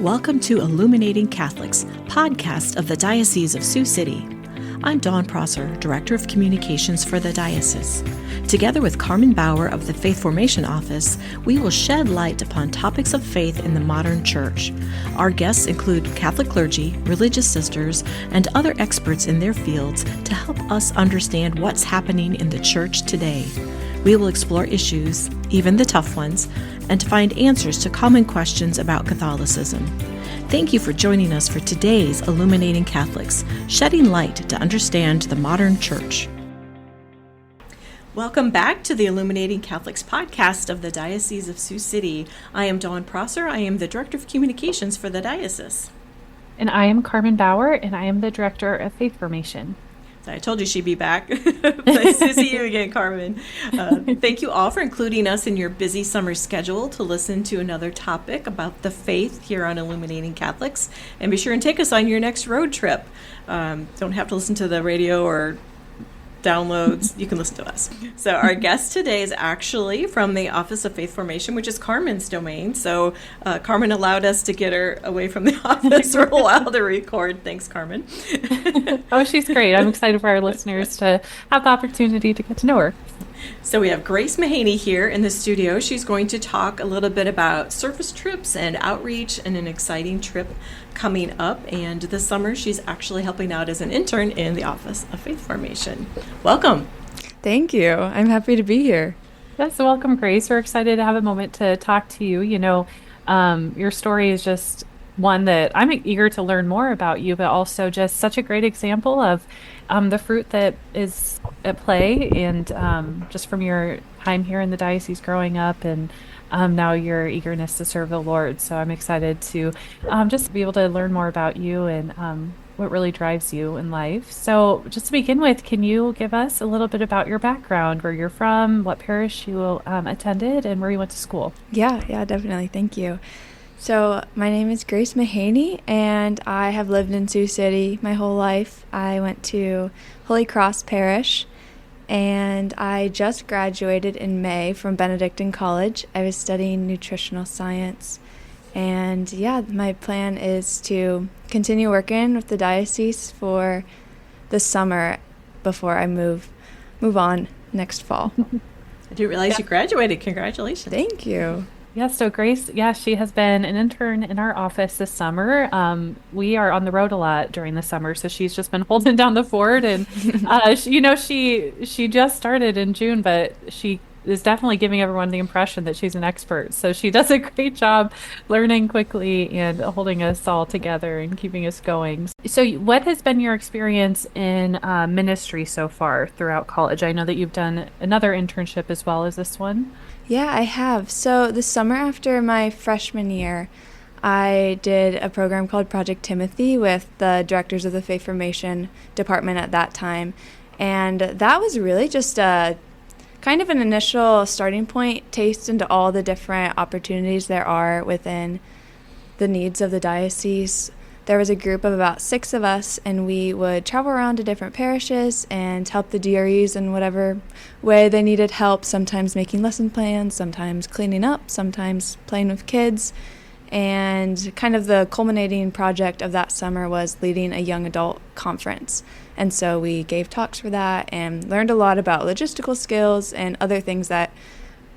Welcome to Illuminating Catholics, podcast of the Diocese of Sioux City. I'm Dawn Prosser, Director of Communications for the Diocese. Together with Carmen Bauer of the Faith Formation Office, we will shed light upon topics of faith in the modern church. Our guests include Catholic clergy, religious sisters, and other experts in their fields to help us understand what's happening in the church today. We will explore issues, even the tough ones, and to find answers to common questions about Catholicism. Thank you for joining us for today's Illuminating Catholics, shedding light to understand the modern church. Welcome back to the Illuminating Catholics podcast of the Diocese of Sioux City. I am Dawn Prosser. I am the Director of Communications for the Diocese. And I am Carmen Bauer, and I am the Director of Faith Formation. I told you she'd be back. Nice to see you again, Carmen. Thank you all for including us in your busy summer schedule to listen to another topic about the faith here on Illuminating Catholics. And be sure and take us on your next road trip. Don't have to listen to the radio or downloads. You can listen to us. So our guest today is actually from the Office of Faith Formation, which is Carmen's domain. So Carmen allowed us to get her away from the office for a while to record. Thanks, Carmen. Oh, she's great. I'm excited for our listeners to have the opportunity to get to know her. So we have Grace Mahaney here in the studio. She's going to talk a little bit about service trips and outreach and an exciting trip coming up. And this summer, she's actually helping out as an intern in the Office of Faith Formation. Welcome. Thank you. I'm happy to be here. Yes, welcome, Grace. We're excited to have a moment to talk to you. You know, your story is just one that I'm eager to learn more about you, but also just such a great example of the fruit that is at play, and just from your time here in the diocese growing up, and now your eagerness to serve the Lord. So I'm excited to just be able to learn more about you and what really drives you in life. So just to begin with, can you give us a little bit about your background, where you're from, what parish you attended, and where you went to school? Yeah, definitely. Thank you. So my name is Grace Mahaney, and I have lived in Sioux City my whole life. I went to Holy Cross Parish, and I just graduated in May from Benedictine College. I was studying nutritional science, and my plan is to continue working with the diocese for the summer before I move on next fall. I didn't realize you graduated. Congratulations. Thank you. Yeah, so Grace, she has been an intern in our office this summer. We are on the road a lot during the summer, so she's just been holding down the fort. And, she just started in June, but she is definitely giving everyone the impression that she's an expert. So she does a great job learning quickly and holding us all together and keeping us going. So what has been your experience in ministry so far throughout college? I know that you've done another internship as well as this one. Yeah, I have. So the summer after my freshman year, I did a program called Project Timothy with the directors of the Faith Formation department at that time. And that was really just a kind of an initial starting point, taste into all the different opportunities there are within the needs of the diocese. There was a group of about 6 of us, and we would travel around to different parishes and help the DREs in whatever way they needed help, sometimes making lesson plans, sometimes cleaning up, sometimes playing with kids. And kind of the culminating project of that summer was leading a young adult conference. And so we gave talks for that and learned a lot about logistical skills and other things that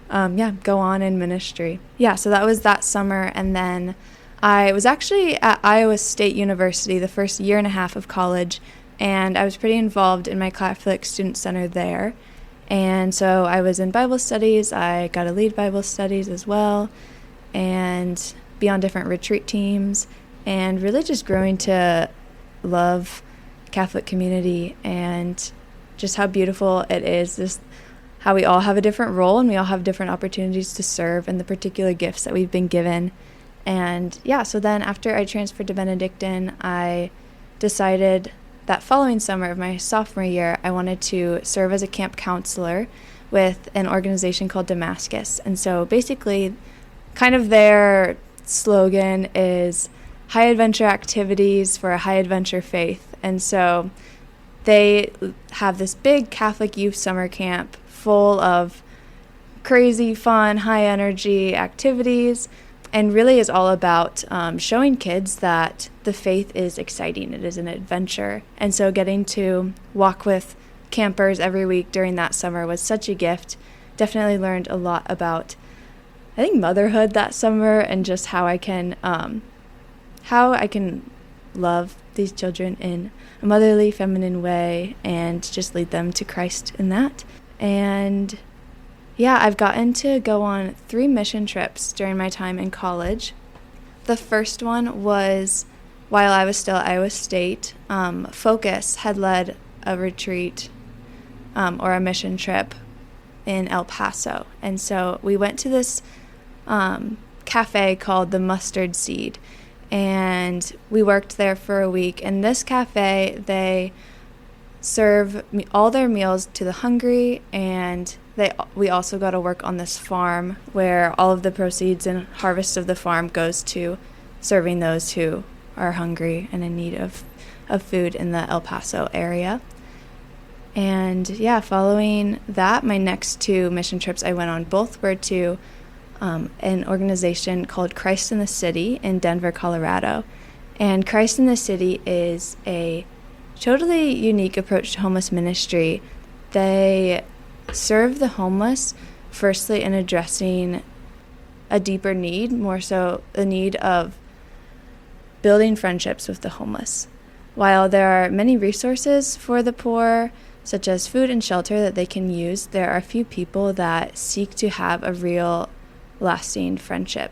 go on in ministry. So that was that summer. And then I was actually at Iowa State University the first year and a half of college, and I was pretty involved in my Catholic Student Center there. And so I was in Bible studies. I got to lead Bible studies as well and be on different retreat teams, and really just growing to love Catholic community and just how beautiful it is, just how we all have a different role and we all have different opportunities to serve and the particular gifts that we've been given. And so then after I transferred to Benedictine, I decided that following summer of my sophomore year, I wanted to serve as a camp counselor with an organization called Damascus. And so basically, kind of their slogan is high adventure activities for a high adventure faith. And so they have this big Catholic youth summer camp full of crazy, fun, high energy activities and really is all about showing kids that the faith is exciting. It is an adventure. And so getting to walk with campers every week during that summer was such a gift. Definitely learned a lot about, I think, motherhood that summer, and just how I can love these children in a motherly, feminine way and just lead them to Christ in that. And yeah, I've gotten to go on 3 mission trips during my time in college. The first one was while I was still at Iowa State. Focus had led a retreat or a mission trip in El Paso. And so we went to this cafe called the Mustard Seed, and we worked there for a week. And this cafe, they serve all their meals to the hungry, and we also got to work on this farm where all of the proceeds and harvest of the farm goes to serving those who are hungry and in need of food in the El Paso area. And yeah, following that, my next 2 mission trips I went on, both were to an organization called Christ in the City in Denver, Colorado. And Christ in the City is a totally unique approach to homeless ministry. They serve the homeless, firstly, in addressing a deeper need, more so the need of building friendships with the homeless. While there are many resources for the poor, such as food and shelter, that they can use, there are few people that seek to have a real, lasting friendship.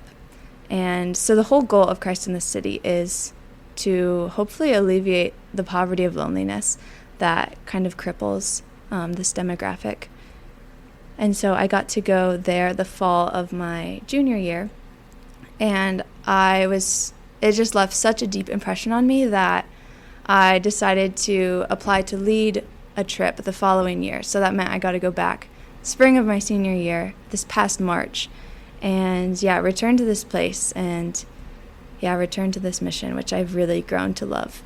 And so the whole goal of Christ in the City is to hopefully alleviate the poverty of loneliness that kind of cripples this demographic. And so I got to go there the fall of my junior year, and it just left such a deep impression on me that I decided to apply to lead a trip the following year. So that meant I got to go back spring of my senior year, this past March, and return to this place and return to this mission, which I've really grown to love.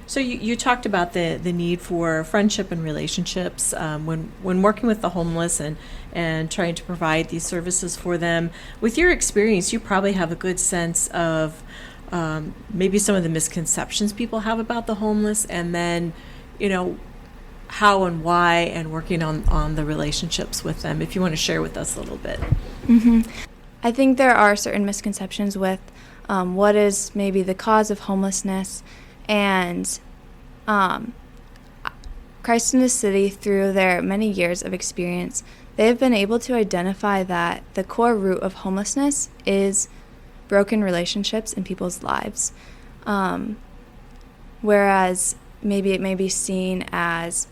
So you talked about the need for friendship and relationships when working with the homeless and trying to provide these services for them. With your experience, you probably have a good sense of maybe some of the misconceptions people have about the homeless, and then, how and why, and working on the relationships with them, if you want to share with us a little bit. Mm-hmm. I think there are certain misconceptions with what is maybe the cause of homelessness, and Christ in the City, through their many years of experience, they have been able to identify that the core root of homelessness is broken relationships in people's lives. Whereas maybe it may be seen as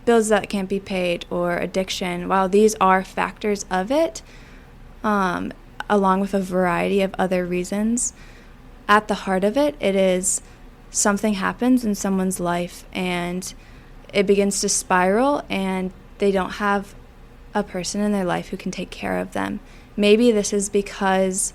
bills that can't be paid or addiction, while these are factors of it, along with a variety of other reasons, at the heart of it, it is something happens in someone's life and it begins to spiral, and they don't have a person in their life who can take care of them. Maybe this is because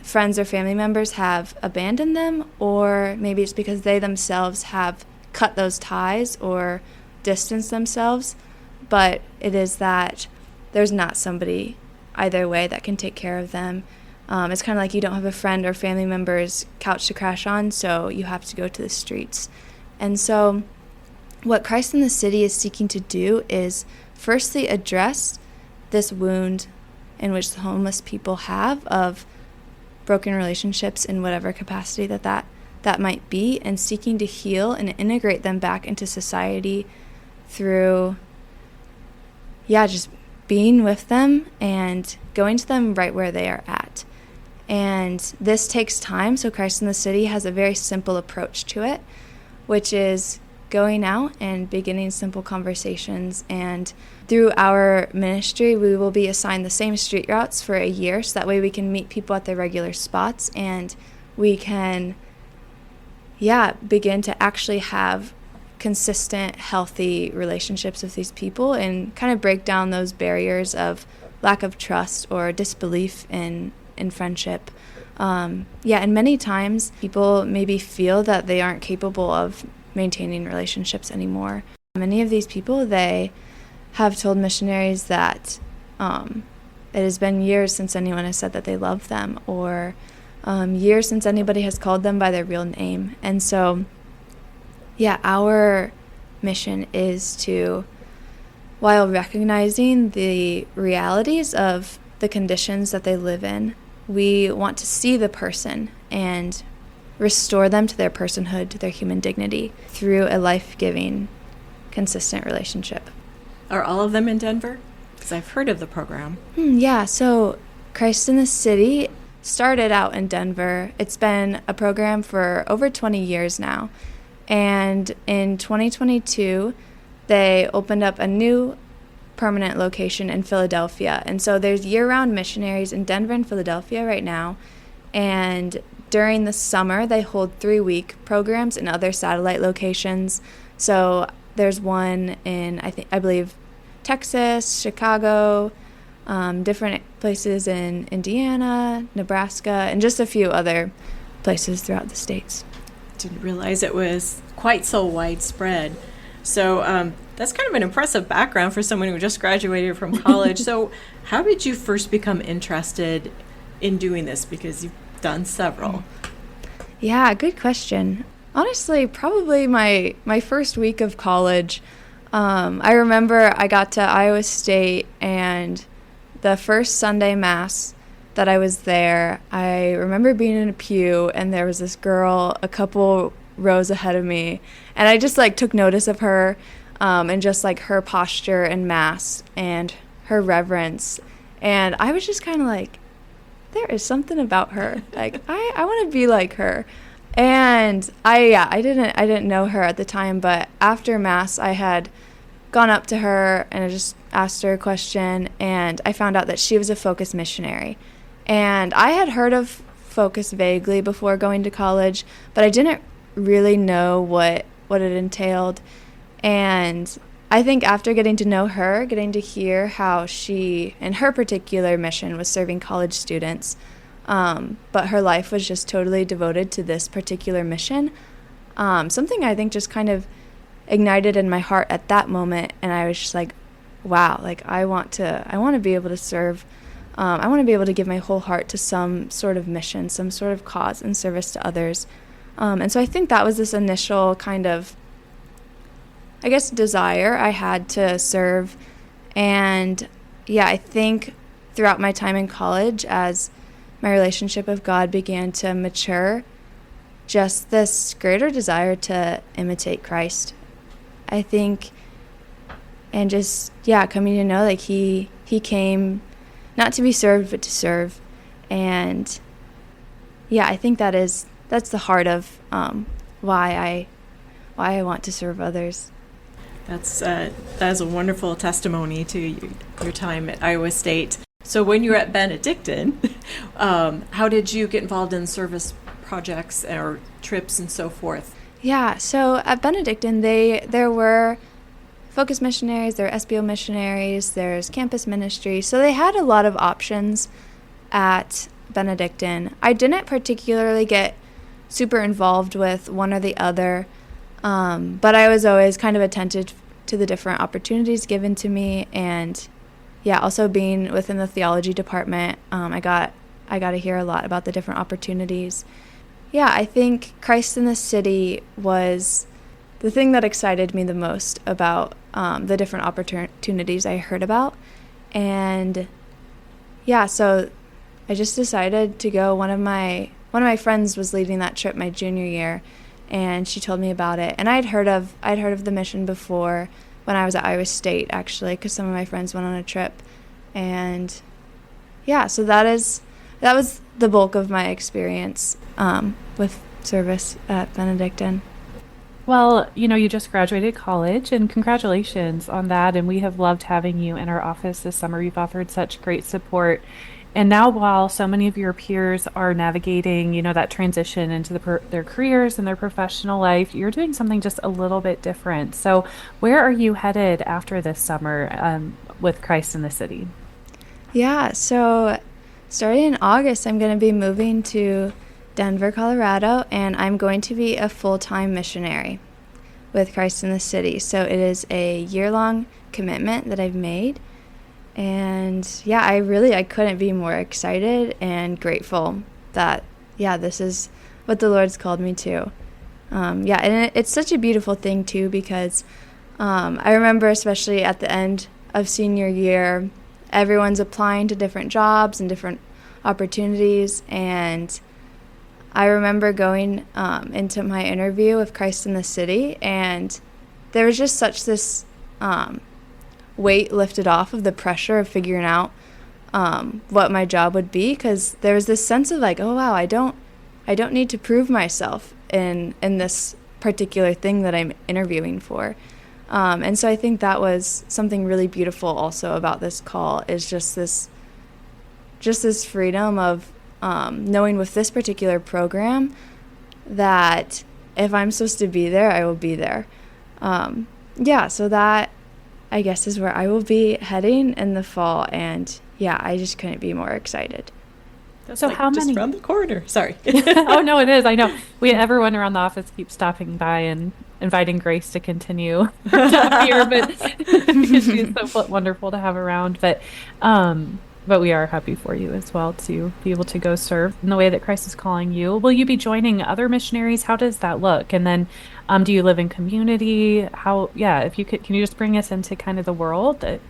friends or family members have abandoned them, or maybe it's because they themselves have cut those ties or distanced themselves, but it is that there's not somebody either way that can take care of them. It's kind of like you don't have a friend or family member's couch to crash on, so you have to go to the streets. And so what Christ in the City is seeking to do is firstly address this wound in which the homeless people have of broken relationships in whatever capacity that might be, and seeking to heal and integrate them back into society through just being with them and going to them right where they are at. And this takes time, so Christ in the City has a very simple approach to it, which is going out and beginning simple conversations. And through our ministry, we will be assigned the same street routes for a year, so that way we can meet people at their regular spots, and we can begin to actually have consistent, healthy relationships with these people and kind of break down those barriers of lack of trust or disbelief in friendship. And many times people maybe feel that they aren't capable of maintaining relationships anymore. Many of these people, they have told missionaries that it has been years since anyone has said that they love them, or years since anybody has called them by their real name. And so, yeah, our mission is to, while recognizing the realities of the conditions that they live in, we want to see the person and restore them to their personhood, to their human dignity, through a life-giving, consistent relationship. Are all of them in Denver? Because I've heard of the program. Yeah, so Christ in the City started out in Denver. It's been a program for over 20 years now. And in 2022, they opened up a new permanent location in Philadelphia. And so there's year-round missionaries in Denver and Philadelphia right now. And during the summer, they hold 3-week programs in other satellite locations. So there's one in, I believe, Texas, Chicago, different places in Indiana, Nebraska, and just a few other places throughout the states. Didn't realize it was quite so widespread. So that's kind of an impressive background for someone who just graduated from college. So how did you first become interested in doing this? Because you've done several. Yeah, good question. Honestly, probably my first week of college. I remember I got to Iowa State, and the first Sunday Mass that I was there, I remember being in a pew, and there was this girl a couple rows ahead of me, and I just took notice of her, and just her posture in Mass and her reverence, and I was just kind of there is something about her. I want to be like her. And I didn't know her at the time, but after Mass, I had gone up to her and I just asked her a question, and I found out that she was a Focus missionary. And I had heard of Focus vaguely before going to college, but I didn't really know what it entailed. And I think after getting to know her, getting to hear how she, in her particular mission, was serving college students, but her life was just totally devoted to this particular mission. Something I think just kind of ignited in my heart at that moment, and I was just wow, I want to be able to serve. I want to be able to give my whole heart to some sort of mission, some sort of cause in service to others. And so I think that was this initial kind of, I guess, desire I had to serve. And yeah, I think throughout my time in college, as my relationship with God began to mature, just this greater desire to imitate Christ, I think, and just, coming to know he came not to be served, but to serve. And I think that's the heart of why I want to serve others. That is a wonderful testimony to your time at Iowa State. So when you were at Benedictine, how did you get involved in service projects or trips and so forth? Yeah, so at Benedictine, there were Focus missionaries, there were SBO missionaries, there's campus ministry. So they had a lot of options at Benedictine. I didn't particularly get super involved with one or the other, but I was always kind of attentive to the different opportunities given to me. And also being within the theology department, I got to hear a lot about the different opportunities. I think Christ in the City was the thing that excited me the most about the different opportunities I heard about. And so I just decided to go. One of my friends was leading that trip my junior year, and she told me about it. And I'd heard of the mission before when I was at Iowa State, actually, because some of my friends went on a trip. And so that was the bulk of my experience with service at Benedictine. Well, you just graduated college, and congratulations on that. And we have loved having you in our office this summer. You've offered such great support. And now, while so many of your peers are navigating, that transition into their careers and their professional life, you're doing something just a little bit different. So where are you headed after this summer with Christ in the City? So starting in August, I'm going to be moving to Denver, Colorado, and I'm going to be a full-time missionary with Christ in the City. So it is a year-long commitment that I've made. And yeah, I couldn't be more excited and grateful that, yeah, this is what the Lord's called me to. Yeah, and it's such a beautiful thing too, because I remember especially at the end of senior year, everyone's applying to different jobs and different opportunities, and I remember going into my interview with Christ in the City, and there was just such this weight lifted off of the pressure of figuring out what my job would be, because there was this sense of like, oh wow, I don't need to prove myself in this particular thing that I'm interviewing for. And so I think that was something really beautiful also about this call, is just this freedom of knowing with this particular program that if I'm supposed to be there, I will be there. Yeah, so that, I guess, is where I will be heading in the fall, and yeah, I just couldn't be more excited. That's so like how just many? around the corner. Sorry. Oh no, it is. I know. Everyone around the office keeps stopping by and inviting Grace to continue to here, but because she is so wonderful to have around. But we are happy for you as well to be able to go serve in the way that Christ is calling you. Will you be joining other missionaries? How does that look? And then, do you live in community? How? Yeah, if you could, can you just bring us into kind of the world that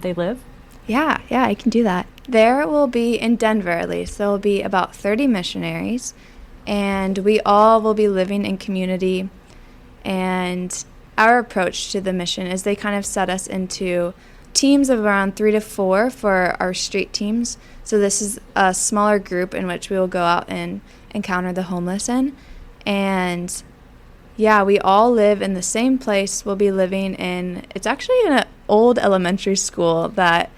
they live? Yeah, I can do that. There will be, in Denver at least, there will be about 30 missionaries, and we all will be living in community. And our approach to the mission is they kind of set us into teams of around 3 to 4 for our street teams. So this is a smaller group in which we will go out and encounter the homeless in. And yeah, we all live in the same place. We'll be living in, it's actually an old elementary school that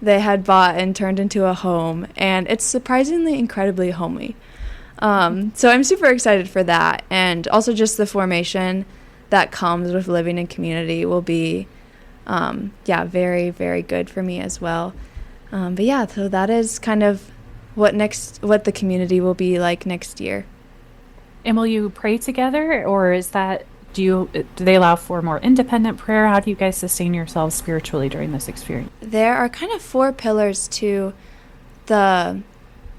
they had bought and turned into a home, and it's surprisingly incredibly homey. So I'm super excited for that, and also just the formation that comes with living in community will be, very, very good for me as well. But yeah, so that is kind of what the community will be like next year. And will you pray together, or is that, do they allow for more independent prayer? How do you guys sustain yourselves spiritually during this experience? There are kind of 4 pillars to the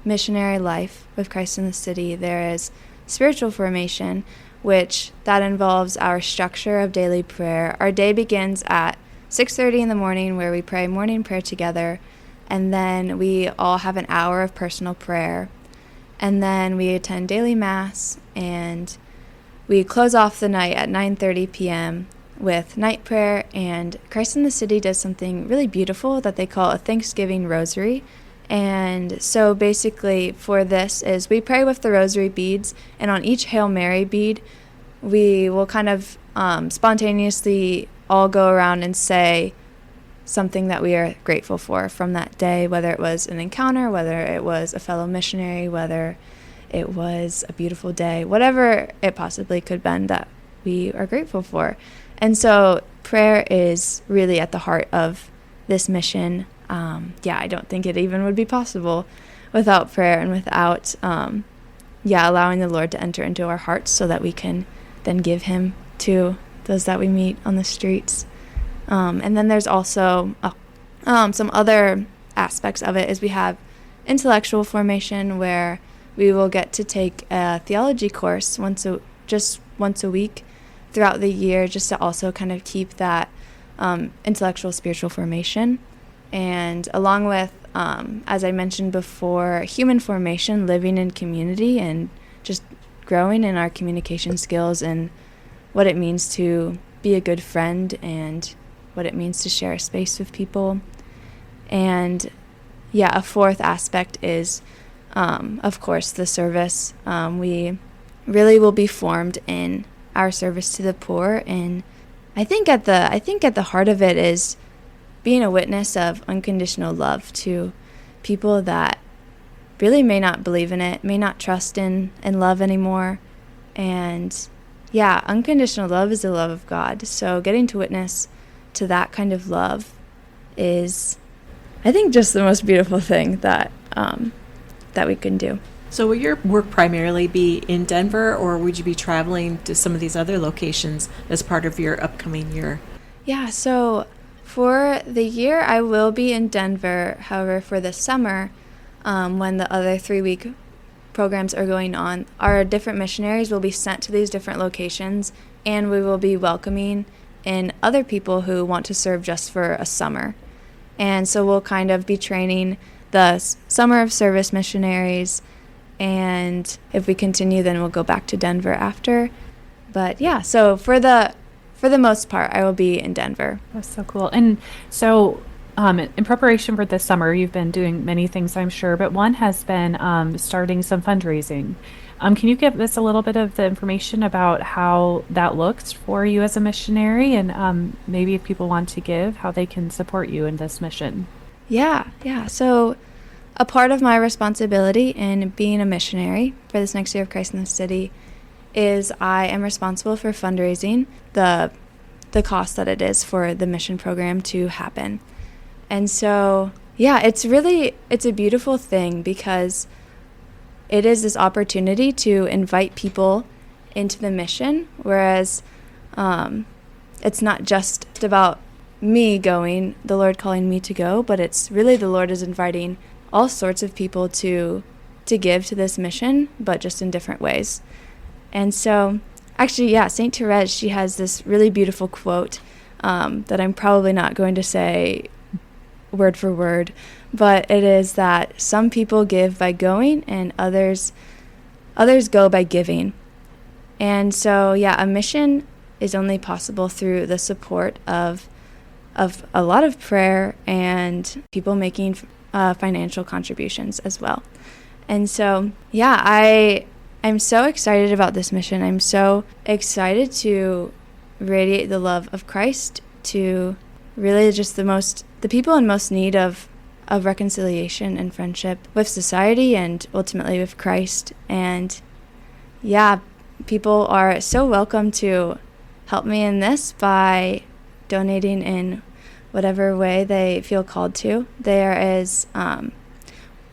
missionary life with Christ in the City. There is spiritual formation, which that involves our structure of daily prayer. Our day begins at 6:30 in the morning, where we pray morning prayer together, and then we all have an hour of personal prayer, and then we attend daily mass, and we close off the night at 9:30 p.m. with night prayer. And Christ in the City does something really beautiful that they call a Thanksgiving rosary. And so basically for this is we pray with the rosary beads, and on each Hail Mary bead, we will kind of spontaneously all go around and say something that we are grateful for from that day, whether it was an encounter, whether it was a fellow missionary, whether it was a beautiful day, whatever it possibly could have been that we are grateful for. And so prayer is really at the heart of this mission. I don't think it even would be possible without prayer and without, allowing the Lord to enter into our hearts so that we can then give him to those that we meet on the streets. And then there's also some other aspects of it is we have intellectual formation, where we will get to take a theology course once a week throughout the year, just to also kind of keep that intellectual spiritual formation. And along with, as I mentioned before, human formation, living in community and just growing in our communication skills and what it means to be a good friend and what it means to share a space with people. And a 4th aspect is, of course, the service. We really will be formed in our service to the poor, and I think at the heart of it is being a witness of unconditional love to people that really may not believe in it, may not trust in love anymore. And unconditional love is the love of God. So getting to witness to that kind of love is, I think, just the most beautiful thing that we can do. So will your work primarily be in Denver, or would you be traveling to some of these other locations as part of your upcoming year? Yeah, so For the year, I will be in Denver. However, for the summer, when the other 3-week programs are going on, our different missionaries will be sent to these different locations, and we will be welcoming in other people who want to serve just for a summer. And so we'll kind of be training the summer of service missionaries, and if we continue, then we'll go back to Denver after. But yeah, so for the most part, I will be in Denver. That's so cool. And so in preparation for this summer, you've been doing many things, I'm sure, but one has been starting some fundraising. Can you give us a little bit of the information about how that looks for you as a missionary, and maybe if people want to give, how they can support you in this mission? Yeah. So a part of my responsibility in being a missionary for this next year of Christ in the City is I am responsible for fundraising the cost that it is for the mission program to happen. And so, yeah, it's a beautiful thing because it is this opportunity to invite people into the mission, whereas it's not just about me going, the Lord calling me to go, but it's really the Lord is inviting all sorts of people to give to this mission, but just in different ways. And so, actually, yeah, St. Therese, she has this really beautiful quote that I'm probably not going to say word for word, but it is that some people give by going and others go by giving. And so, yeah, a mission is only possible through the support of a lot of prayer and people making financial contributions as well. And so, yeah, I'm so excited about this mission. I'm so excited to radiate the love of Christ to really just the people in most need of reconciliation and friendship with society and ultimately with Christ. And yeah, people are so welcome to help me in this by donating in whatever way they feel called to. There is, on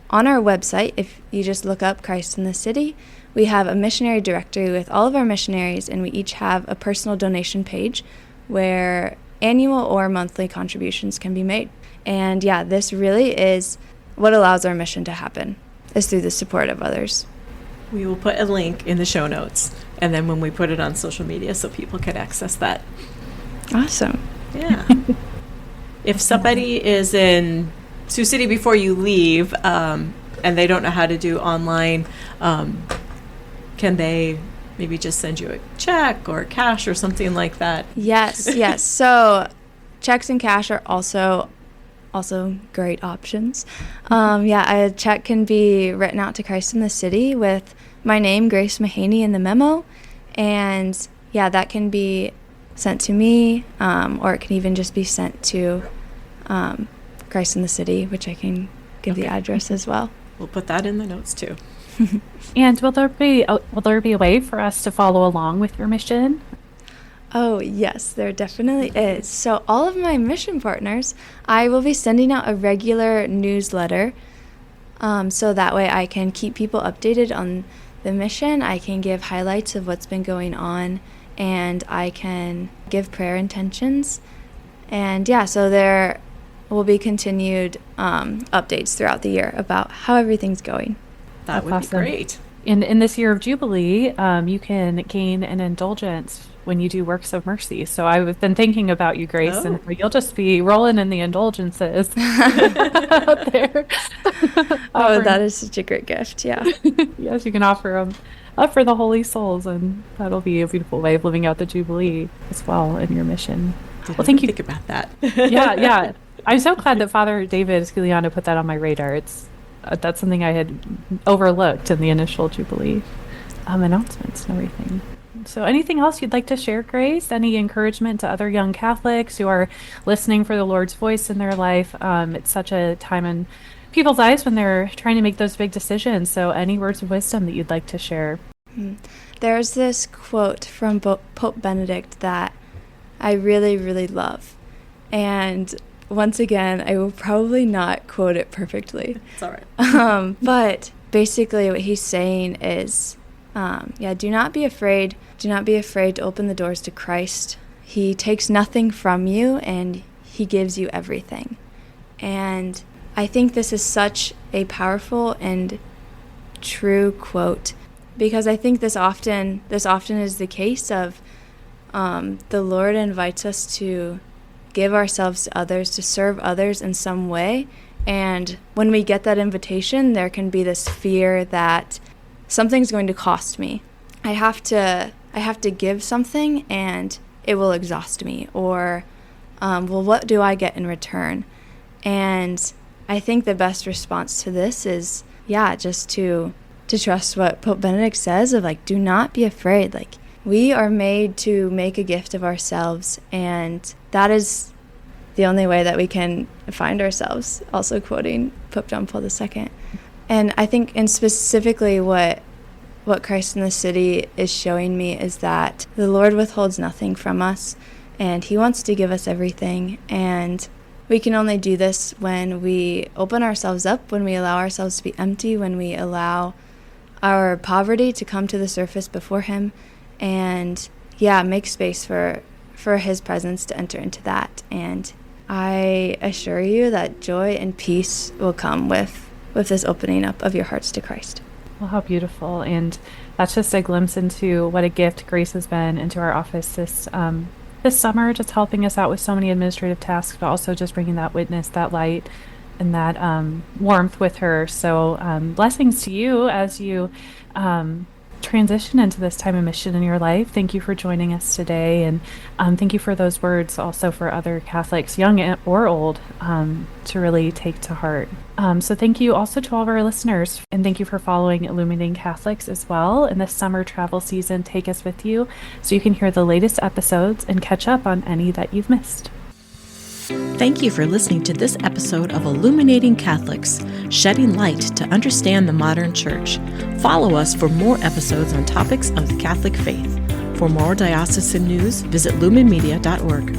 our website, if you just look up Christ in the City, we have a missionary directory with all of our missionaries, and we each have a personal donation page where annual or monthly contributions can be made. And yeah, this really is what allows our mission to happen, is through the support of others. We will put a link in the show notes, and then when we put it on social media so people can access that. Awesome. Yeah. If somebody is in Sioux City before you leave and they don't know how to do online, can they maybe just send you a check or cash or something like that? Yes. So checks and cash are also great options. A check can be written out to Christ in the City with my name, Grace Mahaney, in the memo. And yeah, that can be sent to me, or it can even just be sent to Christ in the City, which I can give the address as well. We'll put that in the notes too. And will there be a way for us to follow along with your mission? Oh, yes, there definitely is. So all of my mission partners, I will be sending out a regular newsletter, so that way I can keep people updated on the mission. I can give highlights of what's been going on, and I can give prayer intentions. And yeah, so there will be continued updates throughout the year about how everything's going. That would be great. In this year of Jubilee, you can gain an indulgence when you do works of mercy. So I've been thinking about you, Grace, and you'll just be rolling in the indulgences out there. Oh, that is such a great gift, yeah. Yes, you can offer them up for the holy souls, and that'll be a beautiful way of living out the Jubilee as well in your mission. Well, thank you. Think about that. Yeah. I'm so glad that Father David Sculiano put that on my radar. That's something I had overlooked in the initial Jubilee announcements and everything. So anything else you'd like to share, Grace? Any encouragement to other young Catholics who are listening for the Lord's voice in their life? It's such a time in people's lives when they're trying to make those big decisions. So any words of wisdom that you'd like to share? There's this quote from Pope Benedict that I really, really love. And once again, I will probably not quote it perfectly. It's all right. But basically what he's saying is, do not be afraid. Do not be afraid to open the doors to Christ. He takes nothing from you, and he gives you everything. And I think this is such a powerful and true quote, because I think this often is the case of the Lord invites us to give ourselves to others, to serve others in some way. And when we get that invitation, there can be this fear that something's going to cost me. I have to give something and it will exhaust me, or well, what do I get in return? And I think the best response to this is, just to trust what Pope Benedict says of, like, do not be afraid. Like, we are made to make a gift of ourselves, and that is the only way that we can find ourselves, also quoting Pope John Paul II. And I think, and specifically what Christ in the City is showing me is that the Lord withholds nothing from us, and he wants to give us everything. And we can only do this when we open ourselves up, when we allow ourselves to be empty, when we allow our poverty to come to the surface before him, and make space for his presence to enter into that. And I assure you that joy and peace will come with this opening up of your hearts to Christ. Well, how beautiful. And that's just a glimpse into what a gift Grace has been into our office this summer, just helping us out with so many administrative tasks, but also just bringing that witness, that light, and that warmth with her. So blessings to you as you transition into this time of mission in your life. Thank you for joining us today, and thank you for those words also for other Catholics, young or old, to really take to heart. So thank you also to all of our listeners, and thank you for following Illuminating Catholics as well. In this summer travel season, take us with you so you can hear the latest episodes and catch up on any that you've missed. Thank you for listening to this episode of Illuminating Catholics, shedding light to understand the modern church. Follow us for more episodes on topics of the Catholic faith. For more diocesan news, visit lumenmedia.org.